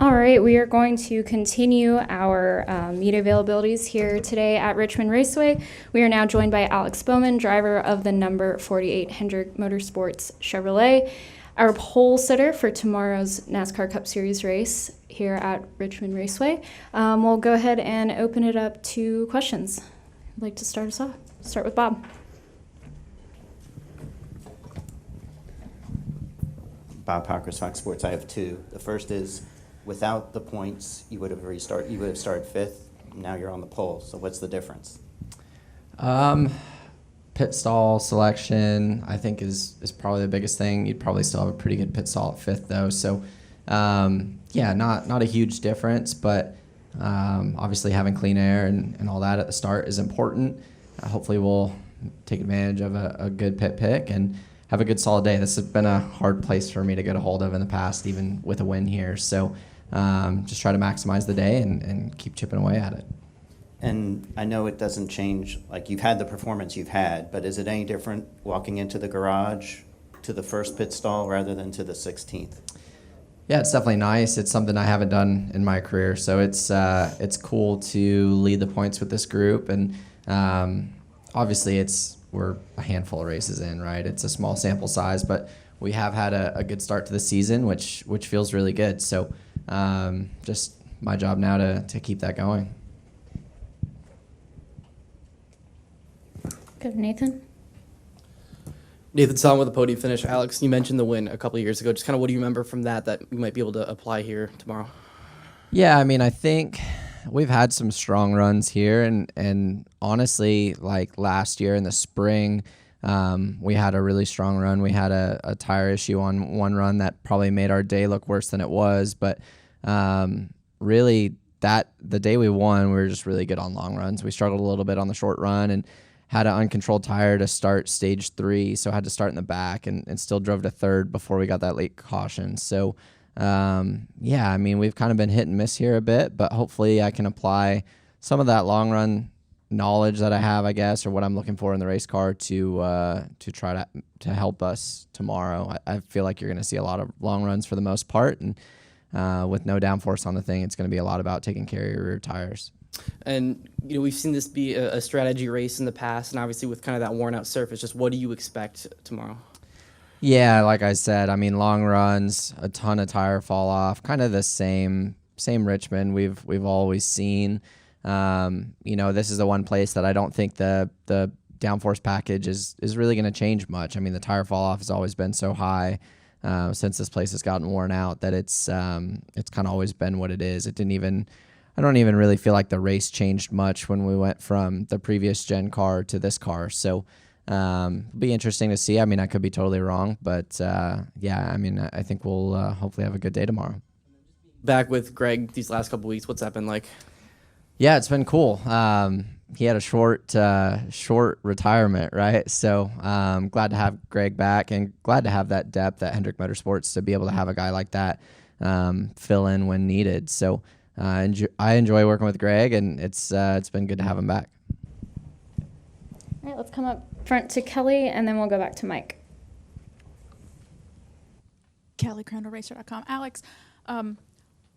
All right, we are going to continue our meet availabilities here today at Richmond Raceway. We are now joined by Alex Bowman, driver of the number 48 Hendrick Motorsports Chevrolet, our pole sitter for tomorrow's NASCAR Cup Series race here at Richmond Raceway. We'll go ahead and open it up to questions. I'd like to start us off. Start with Bob. Bob Parker, Fox Sports. I have two. The first is, without the points, you would have started fifth. Now you're on the pole. So what's the difference? Pit stall selection, I think, is probably the biggest thing. You'd probably still have a pretty good pit stall at fifth, though. So, not a huge difference, but obviously having clean air and all that at the start is important. Hopefully we'll take advantage of a good pit pick and have a good solid day. This has been a hard place for me to get a hold of in the past, even with a win here. So just try to maximize the day and keep chipping away at it. And I know it doesn't change, like you've had the performance you've had, but is it any different walking into the garage to the first pit stall rather than to the 16th? Yeah, it's definitely nice. It's something I haven't done in my career, so it's cool to lead the points with this group. And obviously we're a handful of races in, right? It's a small sample size, but we have had a good start to the season, which feels really good. So just my job now to keep that going. Good, Nathan. Nathan Song with a podium finish. Alex, you mentioned the win a couple of years ago. Just kind of what do you remember from that you might be able to apply here tomorrow? Yeah, I mean, I think we've had some strong runs here, and honestly, like last year in the spring, we had a really strong run. We had a tire issue on one run that probably made our day look worse than it was, but really the day we won, we were just really good on long runs. We struggled a little bit on the short run and had an uncontrolled tire to start stage 3, so I had to start in the back and still drove to third before we got that late caution. So I mean, we've kind of been hit and miss here a bit, but hopefully I can apply some of that long run knowledge that I have, I guess, or what I'm looking for in the race car to try to help us tomorrow. I feel like you're going to see a lot of long runs for the most part, and with no downforce on the thing, it's going to be a lot about taking care of your rear tires. And we've seen this be a strategy race in the past, and obviously with kind of that worn out surface, just what do you expect tomorrow? Yeah, like I said, I mean, long runs, a ton of tire fall off, kind of the same Richmond we've always seen. This is the one place that I don't think the downforce package is really going to change much. I mean, the tire fall off has always been so high since this place has gotten worn out that it's kind of always been what it is. I don't even really feel like the race changed much when we went from the previous gen car to this car. So it'll be interesting to see. I mean, I could be totally wrong, but I think we'll hopefully have a good day tomorrow. Back with Greg these last couple of weeks, what's that been like? Yeah, it's been cool. He had a short retirement, right? So glad to have Greg back and glad to have that depth at Hendrick Motorsports to be able to have a guy like that fill in when needed. So I enjoy working with Greg, and it's been good to have him back. All right, let's come up front to Kelly, and then we'll go back to Mike. Kelly, CrandallRacer.com. Alex,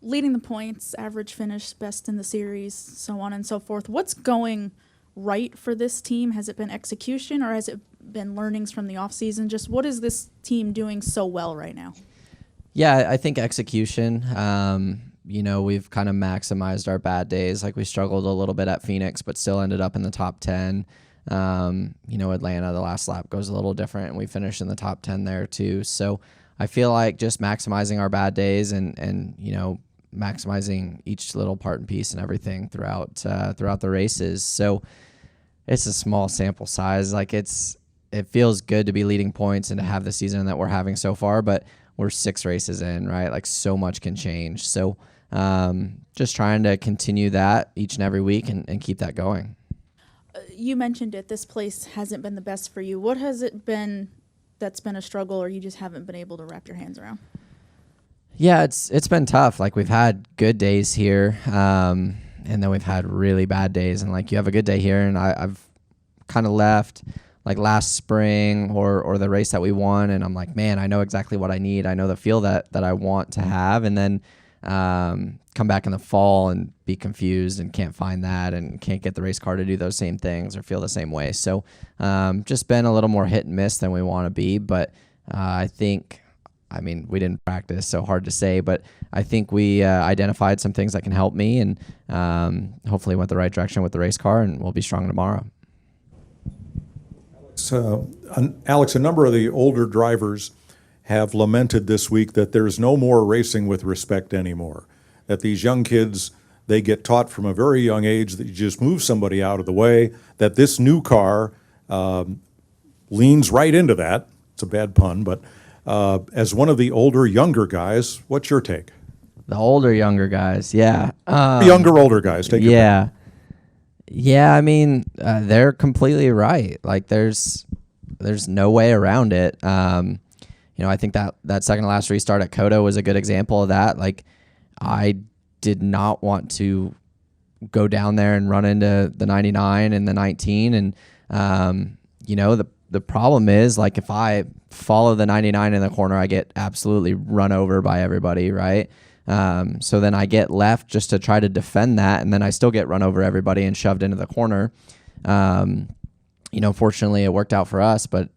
leading the points, average finish, best in the series, so on and so forth. What's going right for this team? Has it been execution, or has it been learnings from the offseason? Just what is this team doing so well right now? Yeah, I think execution. We've kind of maximized our bad days. Like we struggled a little bit at Phoenix, but still ended up in the top 10. Atlanta, the last lap goes a little different, and we finished in the top 10 there too. So I feel like just maximizing our bad days and maximizing each little part and piece and everything throughout the races. So it's a small sample size. Like it feels good to be leading points and to have the season that we're having so far, but we're 6 races in, right? Like so much can change. So just trying to continue that each and every week and keep that going. You mentioned it. This place hasn't been the best for you. What has it been that's been a struggle, or you just haven't been able to wrap your hands around? Yeah, it's been tough. Like we've had good days here, and then we've had really bad days. And like you have a good day here, and I've kind of left like last spring or the race that we won, and I'm like, man, I know exactly what I need. I know the feel that I want to have, and then come back in the fall and be confused and can't find that and can't get the race car to do those same things or feel the same way. So just been a little more hit and miss than we want to be. But I mean, we didn't practice, so hard to say. But I think we identified some things that can help me and hopefully went the right direction with the race car, and we'll be strong tomorrow. So, Alex, a number of the older drivers have lamented this week that there's no more racing with respect anymore, that these young kids, they get taught from a very young age that you just move somebody out of the way, that this new car leans right into that. It's a bad pun, but as one of the older, younger guys, what's your take? The older, younger guys, yeah. Younger, older guys, take your pick. Yeah, I mean, they're completely right. Like, there's no way around it. I think that second to last restart at Coda was a good example of that. Like, I did not want to go down there and run into the 99 and the 19. And, the problem is, like, if I follow the 99 in the corner, I get absolutely run over by everybody, right? So then I get left just to try to defend that, and then I still get run over everybody and shoved into the corner. Fortunately it worked out for us, but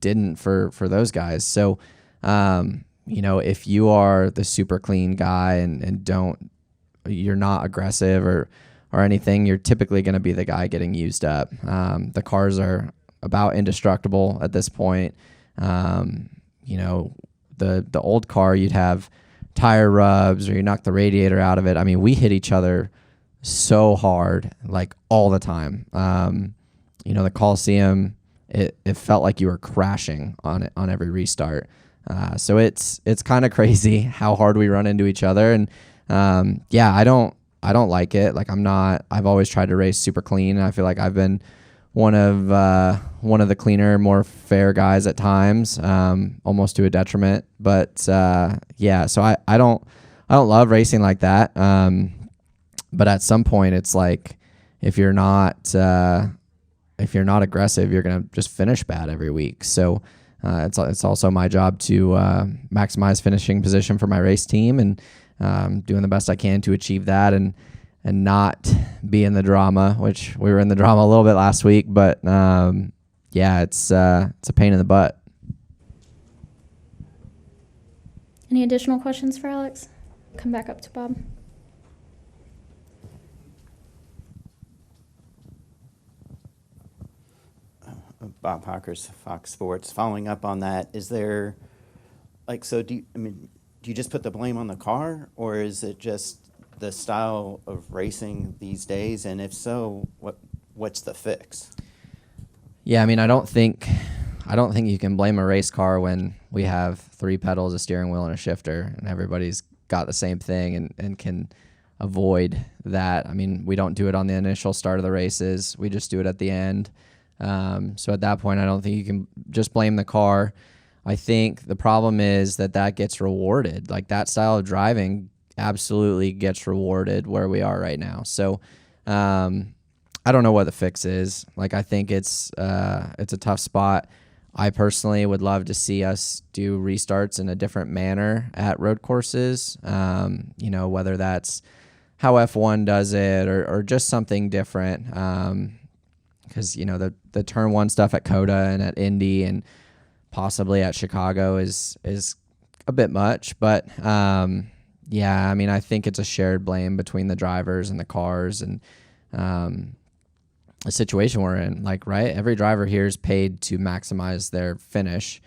didn't for those guys. So, if you are the super clean guy and you're not aggressive or anything, you're typically going to be the guy getting used up. The cars are about indestructible at this point. The old car, you'd have tire rubs or you knock the radiator out of it. I mean, we hit each other so hard, like all the time. The Coliseum, it felt like you were crashing on every restart. So it's kind of crazy how hard we run into each other. And I don't like it. Like, I've always tried to race super clean, and I feel like I've been one of the cleaner, more fair guys at times, almost to a detriment. But so I don't love racing like that. But at some point, it's like if you're not aggressive, you're gonna just finish bad every week. So it's also my job to maximize finishing position for my race team, and doing the best I can to achieve that, and not be in the drama, which we were in the drama a little bit last week, but it's a pain in the butt. Any additional questions for Alex? Come back up to Bob. Bob Hawkers, Fox Sports. Following up on that, is there, do you just put the blame on the car, or is it just the style of racing these days? And if so, what's the fix? Yeah, I mean, I don't think you can blame a race car when we have 3 pedals, a steering wheel, and a shifter, and everybody's got the same thing and can avoid that. I mean, we don't do it on the initial start of the races. We just do it at the end. So at that point, I don't think you can just blame the car. I think the problem is that gets rewarded. Like, that style of driving absolutely gets rewarded where we are right now. So I don't know what the fix is. Like, I think it's a tough spot. I personally would love to see us do restarts in a different manner at road courses, whether that's how F1 does it or just something different. Because, the turn 1 stuff at Coda and at Indy and possibly at Chicago is a bit much. But, I think it's a shared blame between the drivers and the cars and the situation we're in. Like, right, every driver here is paid to maximize their finish,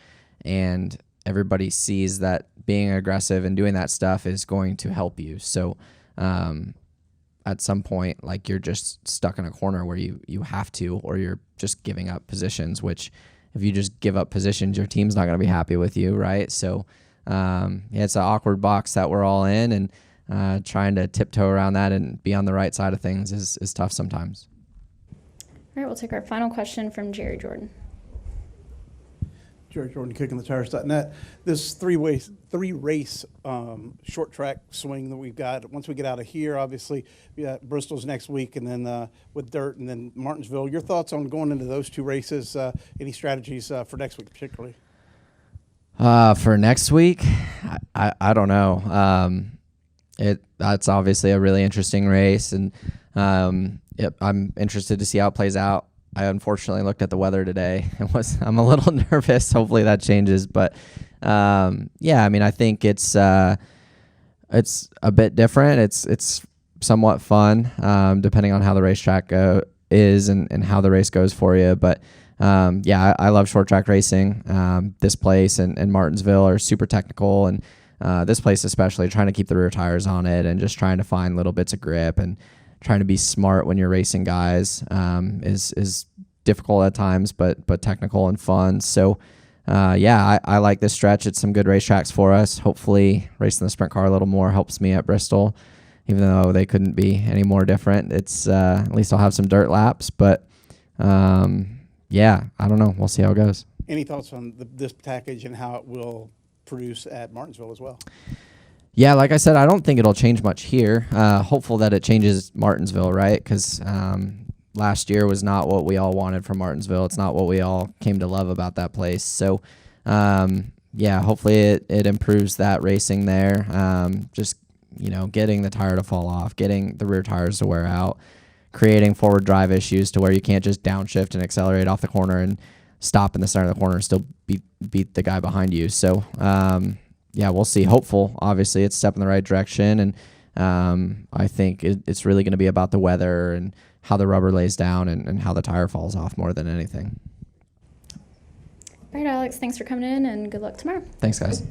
and everybody sees that being aggressive and doing that stuff is going to help you. So at some point, like, you're just stuck in a corner where you have to, or you're just giving up positions, which if you just give up positions, your team's not going to be happy with you, right? So it's an awkward box that we're all in, and trying to tiptoe around that and be on the right side of things is tough sometimes. All right, we'll take our final question from Jerry Jordan. Jerry Jordan, kickingthetires.net. This three-race short track swing that we've got. Once we get out of here, obviously, we got Bristol's next week, and then with Dirt, and then Martinsville. Your thoughts on going into those 2 races? Any strategies for next week, particularly? For next week, I don't know. That's obviously a really interesting race, and I'm interested to see how it plays out. I unfortunately looked at the weather today. I'm a little nervous. Hopefully that changes, but yeah, I mean, I think it's a bit different. It's somewhat fun, depending on how the racetrack is and how the race goes for you. But yeah, I love short track racing. This place and Martinsville are super technical, and this place especially, trying to keep the rear tires on it and just trying to find little bits of grip and trying to be smart when you're racing guys is difficult at times, but technical and fun. So yeah, I like this stretch. It's some good racetracks for us. Hopefully racing the sprint car a little more helps me at Bristol, even though they couldn't be any more different. It's at least I'll have some dirt laps, but yeah, I don't know. We'll see how it goes. Any thoughts on this package and how it will produce at Martinsville as well? Yeah, like I said, I don't think it'll change much here. Hopeful that it changes Martinsville, right? Because last year was not what we all wanted from Martinsville. It's not what we all came to love about that place. So, yeah, hopefully it improves that racing there. Just, getting the tire to fall off, getting the rear tires to wear out, creating forward drive issues to where you can't just downshift and accelerate off the corner and stop in the center of the corner and still beat the guy behind you. So, yeah, we'll see. Hopeful. Obviously, it's a step in the right direction, and I think it's really going to be about the weather and how the rubber lays down and how the tire falls off more than anything. All right, Alex, thanks for coming in, and good luck tomorrow. Thanks, guys.